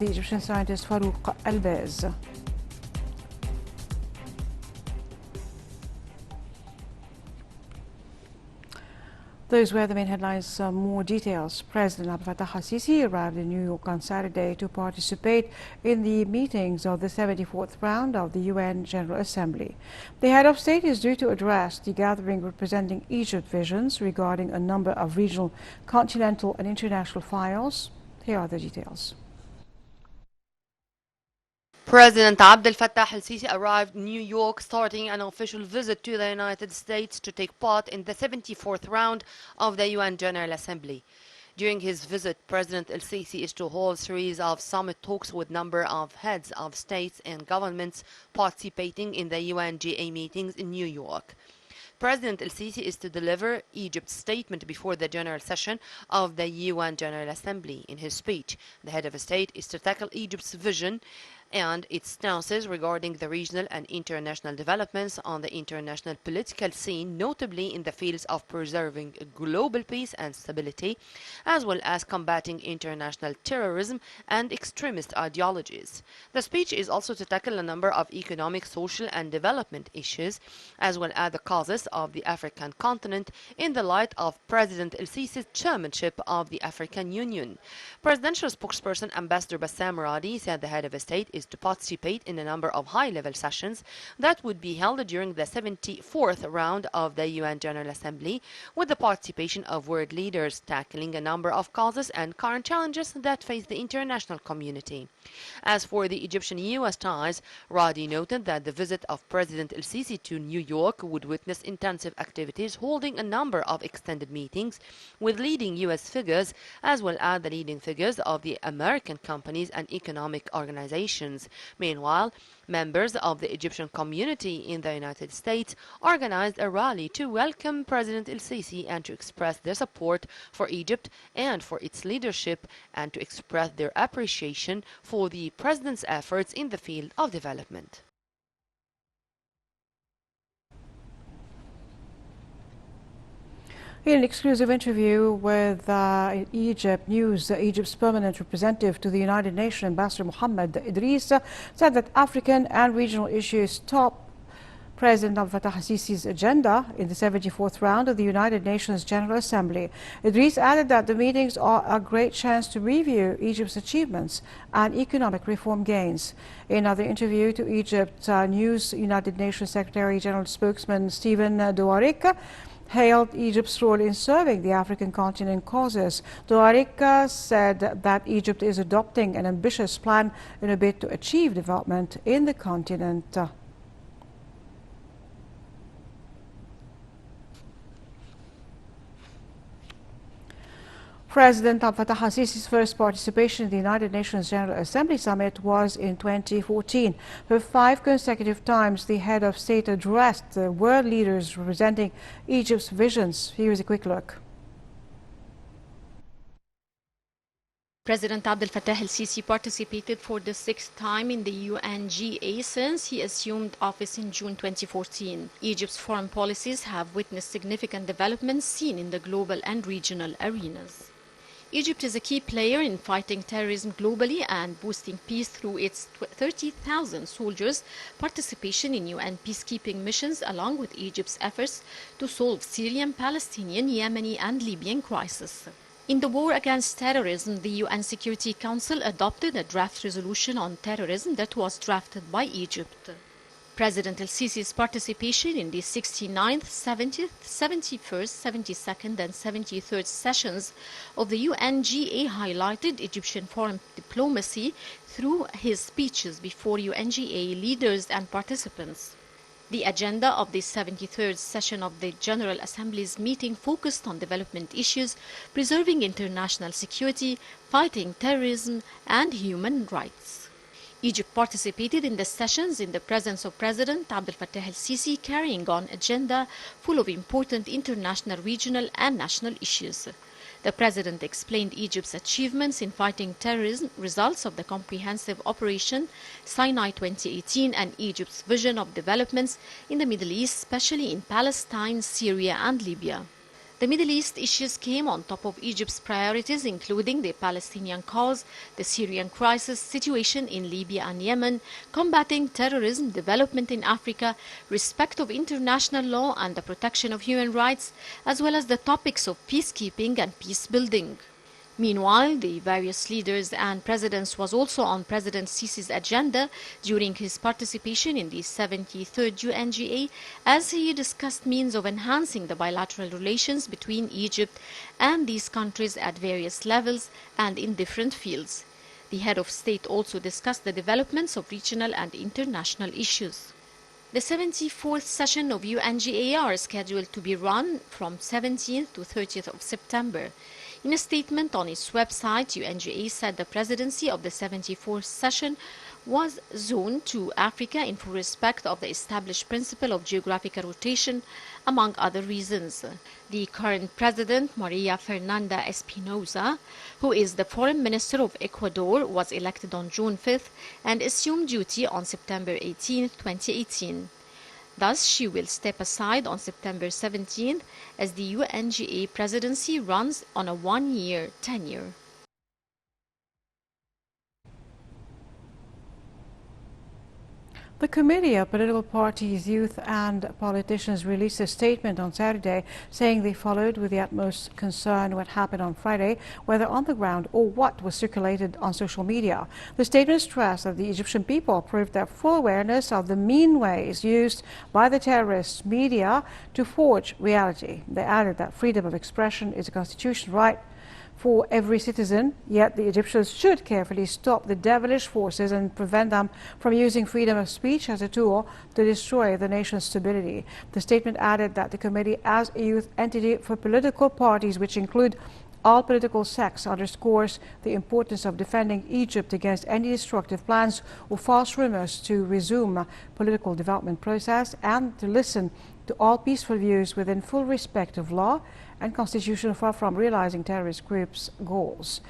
the Egyptian scientist Farouk Al-Baz. Those were the main headlines. More details. President Abdel Fattah al-Sisi arrived in New York on Saturday to participate in the meetings of the 74th round of the UN General Assembly. The head of state is due to address the gathering representing Egypt visions regarding a number of regional, continental and international files. Here are the details. President Abdel Fattah al-Sisi arrived in New York, starting an official visit to the United States to take part in the 74th round of the UN General Assembly. During his visit, President al-Sisi is to hold a series of summit talks with a number of heads of states and governments participating in the UNGA meetings in New York. President al-Sisi is to deliver Egypt's statement before the general session of the UN General Assembly. In his speech, the head of state is to tackle Egypt's vision and its stances regarding the regional and international developments on the international political scene, notably in the fields of preserving global peace and stability, as well as combating international terrorism and extremist ideologies. The speech is also to tackle a number of economic, social, and development issues, as well as the causes of the African continent in the light of President el-Sisi's chairmanship of the African Union. Presidential spokesperson Ambassador Bassam Radi said the head of state is to participate in a number of high-level sessions that would be held during the 74th round of the UN General Assembly, with the participation of world leaders tackling a number of causes and current challenges that face the international community. As for the Egyptian-US ties, Radi noted that the visit of President el-Sisi to New York would witness intensive activities, holding a number of extended meetings with leading US figures as well as the leading figures of the American companies and economic organizations. Meanwhile, members of the Egyptian community in the United States organized a rally to welcome President el-Sisi and to express their support for Egypt and for its leadership, and to express their appreciation for the president's efforts in the field of development. In an exclusive interview with Egypt News, Egypt's permanent representative to the United Nations, Ambassador Mohammed Idris, said that African and regional issues top President Abdel Fattah al-Sisi's agenda in the 74th round of the United Nations General Assembly. Idris added that the meetings are a great chance to review Egypt's achievements and economic reform gains. In another interview to Egypt News, United Nations Secretary General spokesman Stephen Dujarric hailed Egypt's role in serving the African continent causes. Dujarric said that Egypt is adopting an ambitious plan in a bid to achieve development in the continent. President Abdel Fattah al-Sisi's first participation in the United Nations General Assembly Summit was in 2014. For 5 consecutive times, the head of state addressed the world leaders representing Egypt's visions. Here's a quick look. President Abdel Fattah el-Sisi participated for the 6th time in the UNGA since he assumed office in June 2014. Egypt's foreign policies have witnessed significant developments seen in the global and regional arenas. Egypt is a key player in fighting terrorism globally and boosting peace through its 30,000 soldiers' participation in UN peacekeeping missions, along with Egypt's efforts to solve Syrian, Palestinian, Yemeni and Libyan crises. In the war against terrorism, the UN Security Council adopted a draft resolution on terrorism that was drafted by Egypt. President el-Sisi's participation in the 69th, 70th, 71st, 72nd and 73rd sessions of the UNGA highlighted Egyptian foreign diplomacy through his speeches before UNGA leaders and participants. The agenda of the 73rd session of the General Assembly's meeting focused on development issues, preserving international security, fighting terrorism, and human rights. Egypt participated in the sessions in the presence of President Abdel Fattah el-Sisi, carrying on agenda full of important international, regional, and national issues. The President explained Egypt's achievements in fighting terrorism, results of the comprehensive Operation Sinai 2018, and Egypt's vision of developments in the Middle East, especially in Palestine, Syria, and Libya. The Middle East issues came on top of Egypt's priorities, including the Palestinian cause, the Syrian crisis, situation in Libya and Yemen, combating terrorism, development in Africa, respect of international law and the protection of human rights, as well as the topics of peacekeeping and peace building. Meanwhile, the various leaders and presidents was also on President Sisi's agenda during his participation in the 73rd UNGA, as he discussed means of enhancing the bilateral relations between Egypt and these countries at various levels and in different fields. The head of state also discussed the developments of regional and international issues. The 74th session of UNGA are scheduled to be run from 17th to 30th of September. In a statement on its website, UNGA said the presidency of the 74th session was zoned to Africa in full respect of the established principle of geographical rotation, among other reasons. The current president, Maria Fernanda Espinosa, who is the foreign minister of Ecuador, was elected on June 5th and assumed duty on September 18, 2018. Thus, she will step aside on September 17th as the UNGA presidency runs on a one-year tenure. The Committee of Political Parties, Youth and Politicians released a statement on Saturday saying they followed with the utmost concern what happened on Friday, whether on the ground or what was circulated on social media. The statement stressed that the Egyptian people proved their full awareness of the mean ways used by the terrorist media to forge reality. They added that freedom of expression is a constitutional right for every citizen, yet the Egyptians should carefully stop the devilish forces and prevent them from using freedom of speech as a tool to destroy the nation's stability. The statement added that the committee, as a youth entity for political parties which include all political sects, underscores the importance of defending Egypt against any destructive plans or false rumors to resume political development process and to listen to all peaceful views within full respect of law and constitution, far from realizing terrorist groups' goals.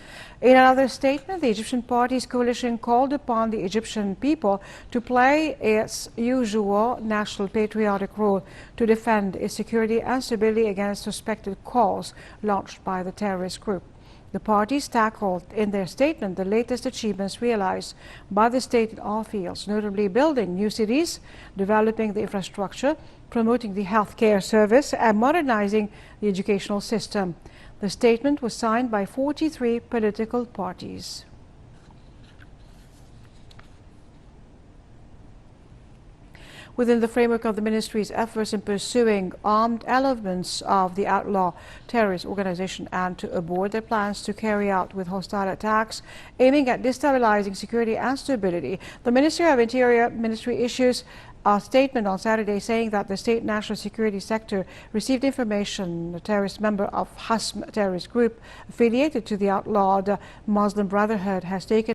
In another statement, the Egyptian Parties Coalition called upon the Egyptian people to play its usual national patriotic role to defend its security and stability against suspected calls launched by the terrorist group. The parties tackled in their statement the latest achievements realized by the state in all fields, notably building new cities, developing the infrastructure, promoting the healthcare service, and modernizing the educational system. The statement was signed by 43 political parties. Within the framework of the ministry's efforts in pursuing armed elements of the outlaw terrorist organization and to abort their plans to carry out with hostile attacks aiming at destabilizing security and stability, the Ministry of Interior issues a statement on Saturday saying that the state national security sector received information a terrorist member of Hasm terrorist group affiliated to the outlawed Muslim Brotherhood has taken